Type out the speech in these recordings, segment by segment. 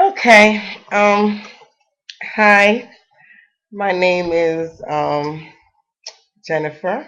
Okay. Hi. My name is Jennifer.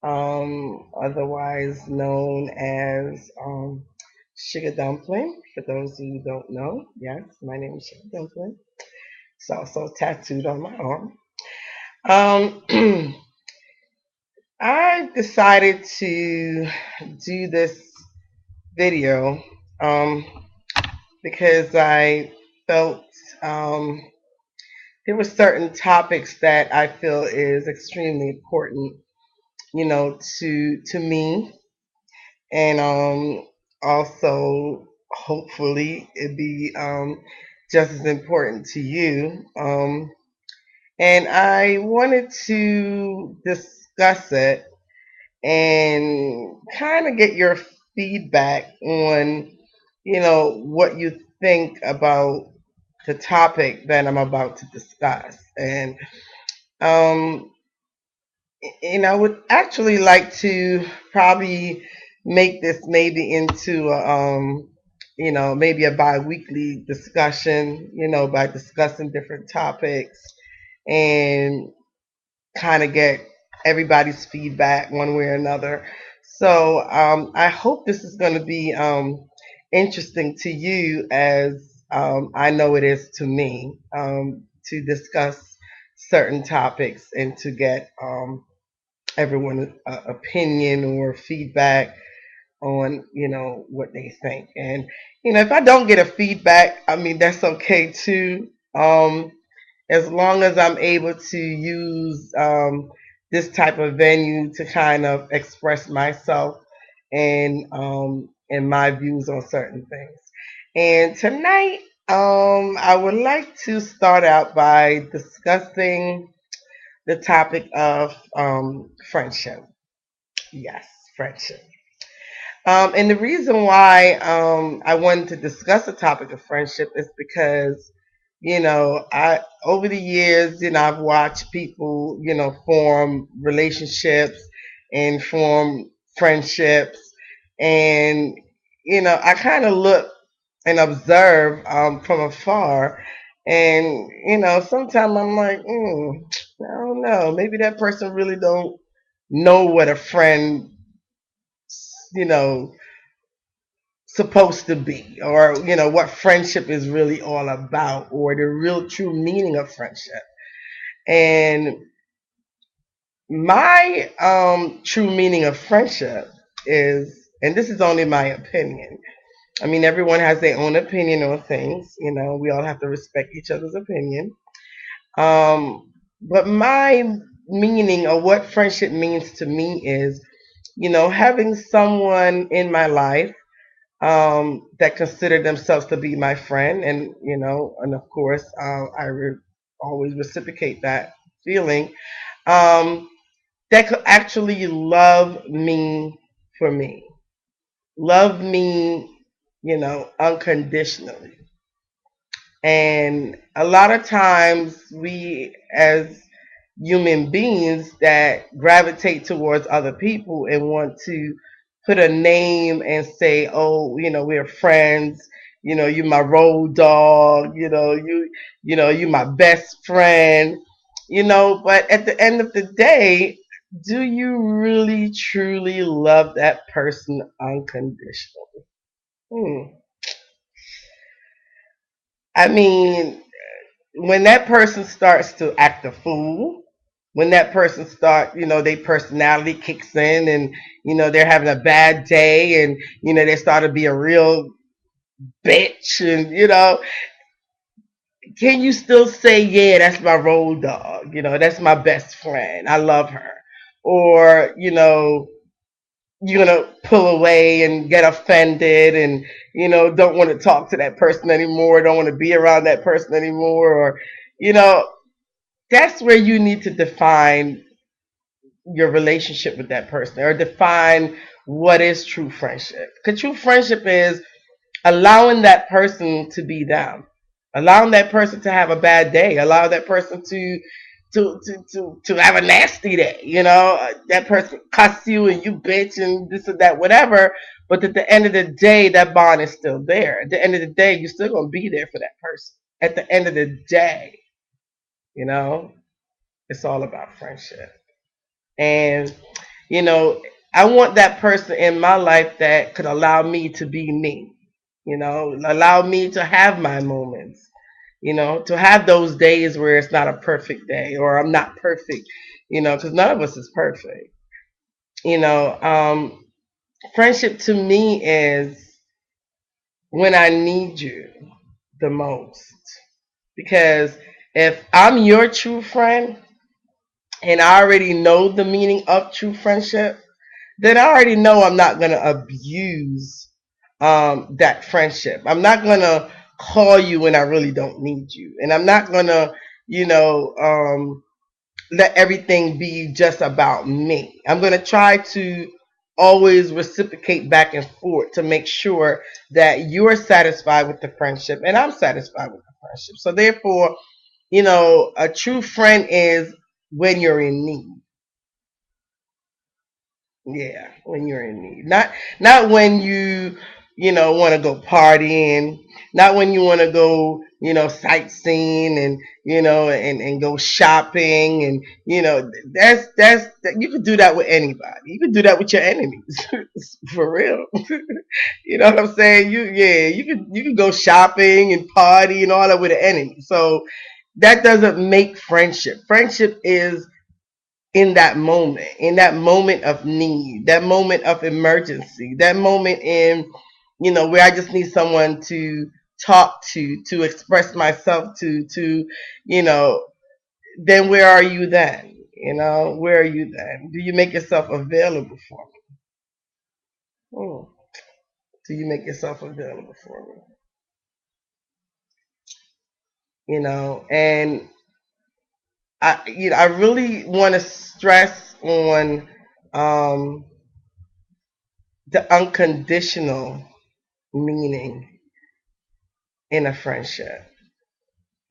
Otherwise known as Sugardumplin. For those who don't know, yes, my name is Sugardumplin. It's also tattooed on my arm. Um, I decided to do this video um, because I felt um, there were certain topics that I feel is extremely important, to me, and also hopefully it be just as important to you. And I wanted to discuss it and kind of get your feedback on, what you think about the topic that I'm about to discuss. And um, I would actually like to probably make this maybe into maybe a bi-weekly discussion, by discussing different topics and kind of get everybody's feedback one way or another. So I hope this is going to be interesting to you as I know it is to me, to discuss certain topics and to get everyone's opinion or feedback on what they think. And if I don't get a feedback, I mean that's okay too. As long as I'm able to use this type of venue to kind of express myself and my views on certain things. And tonight, I would like to start out by discussing the topic of friendship. Yes, friendship. And the reason why I wanted to discuss the topic of friendship is because, I over the years, I've watched people, form relationships and form friendships, and I kind of look and observe from afar, and sometimes I'm like, I don't know, maybe that person really don't know what a friend, you know supposed to be, or what friendship is really all about, or the real true meaning of friendship. And my true meaning of friendship is, and this is only my opinion, I mean everyone has their own opinion on things, we all have to respect each other's opinion. But my meaning, or what friendship means to me, is having someone in my life that consider themselves to be my friend, and and of course, always reciprocate that feeling. Um, that could actually love me for me, love me, unconditionally. And a lot of times, we as human beings that gravitate towards other people and want to put a name and say, oh, we're friends, you're my road dog, you my best friend, but at the end of the day, do you really truly love that person unconditionally? Hmm. I mean, when that person starts to act a fool, when that person start, their personality kicks in, and they're having a bad day, and they start to be a real bitch, and can you still say, yeah, that's my road dog, that's my best friend, I love her? Or you're gonna pull away and get offended, and don't want to talk to that person anymore, don't want to be around that person anymore, or you know that's where you need to define your relationship with that person, or define what is true friendship. Because true friendship is allowing that person to be them, allowing that person to have a bad day, allow that person to to have a nasty day. That person cuss you and you bitch and this and that, whatever. But at the end of the day, that bond is still there. At the end of the day, you're still gonna be there for that person. At the end of the day, you know, it's all about friendship. And you know, I want that person in my life that could allow me to be me. Allow me to have my moments. To have those days where it's not a perfect day or I'm not perfect. Because none of us is perfect. You know, um, Friendship to me is when I need you the most. Because if I'm your true friend and I already know the meaning of true friendship, then I already know I'm not going to abuse that friendship. I'm not going to call you when I really don't need you. And I'm not going to, you know, um, let everything be just about me. I'm going to try to always reciprocate back and forth to make sure that you're satisfied with the friendship and I'm satisfied with the friendship. So therefore, a true friend is when you're in need. Yeah, when you're in need. Not when you want to go partying, not when you want to go, sightseeing and go shopping and that's you could do that with anybody. You could do that with your enemies. For real. You know what I'm saying? You could go shopping and party and all that with an enemy. So that doesn't make friendship. Friendship is in that moment of need, that moment of emergency, that moment where I just need someone to talk to express myself to, you know, then where are you then? Where are you then? Do you make yourself available for me? Hmm. Do you make yourself available for me? And I really want to stress on um, the unconditional meaning in a friendship.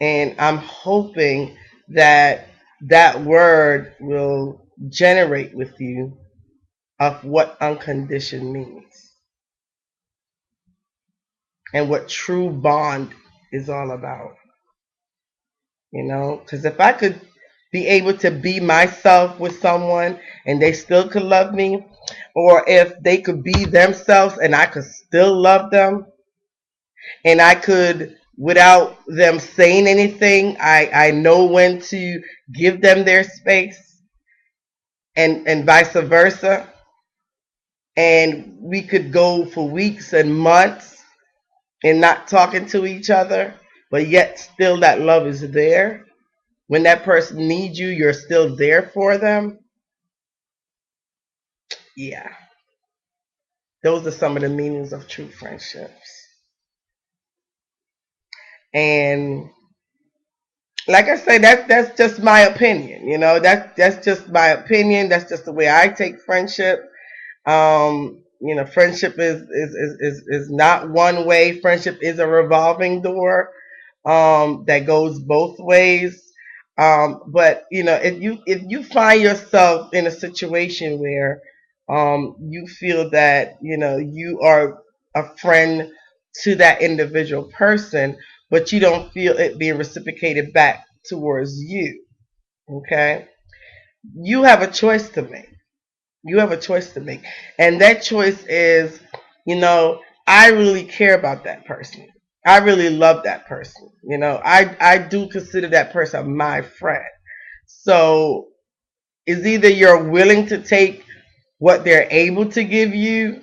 And I'm hoping that that word will generate with you of what unconditioned means and what true bond is all about. Because if I could be able to be myself with someone and they still could love me, or if they could be themselves and I could still love them, and I could, without them saying anything, I know when to give them their space and vice versa. And we could go for weeks and months and not talking to each other, but yet still that love is there. When that person needs you, you're still there for them. Yeah, those are some of the meanings of true friendships. And like I say, that's just my opinion. That's just my opinion. That's just the way I take friendship. Friendship is not one way. Friendship is a revolving door that goes both ways. But if you find yourself in a situation where you feel that you are a friend to that individual person, but you don't feel it being reciprocated back towards you, okay? You have a choice to make. You have a choice to make. And that choice is, I really care about that person. I really love that person. I do consider that person my friend. So it's either you're willing to take what they're able to give you,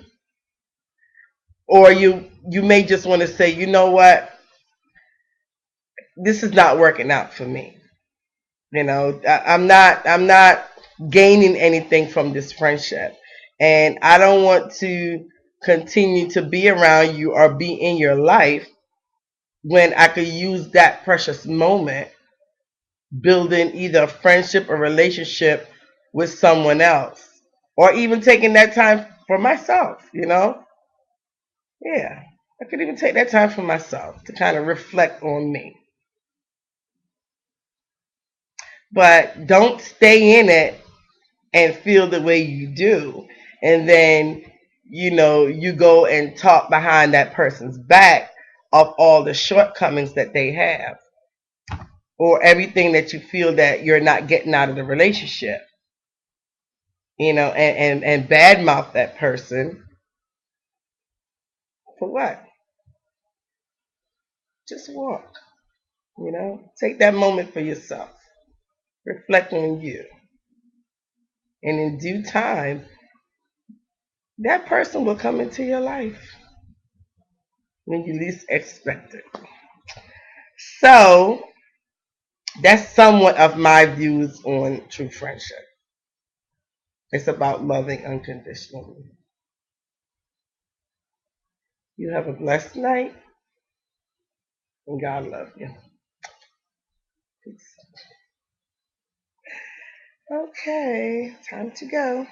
or you may just want to say, you know what, this is not working out for me. I'm not gaining anything from this friendship, and I don't want to continue to be around you or be in your life when I could use that precious moment building either a friendship or relationship with someone else, or even taking that time for myself. Yeah, I could even take that time for myself to kind of reflect on me. but don't stay in it and feel the way you do. And then, you go and talk behind that person's back of all the shortcomings that they have or everything that you feel that you're not getting out of the relationship, and badmouth that person for what? Just walk, take that moment for yourself, reflect on you, and in due time, that person will come into your life when you least expect it. So that's somewhat of my views on true friendship. It's about loving unconditionally. You have a blessed night, and God love you. Peace. Okay, time to go.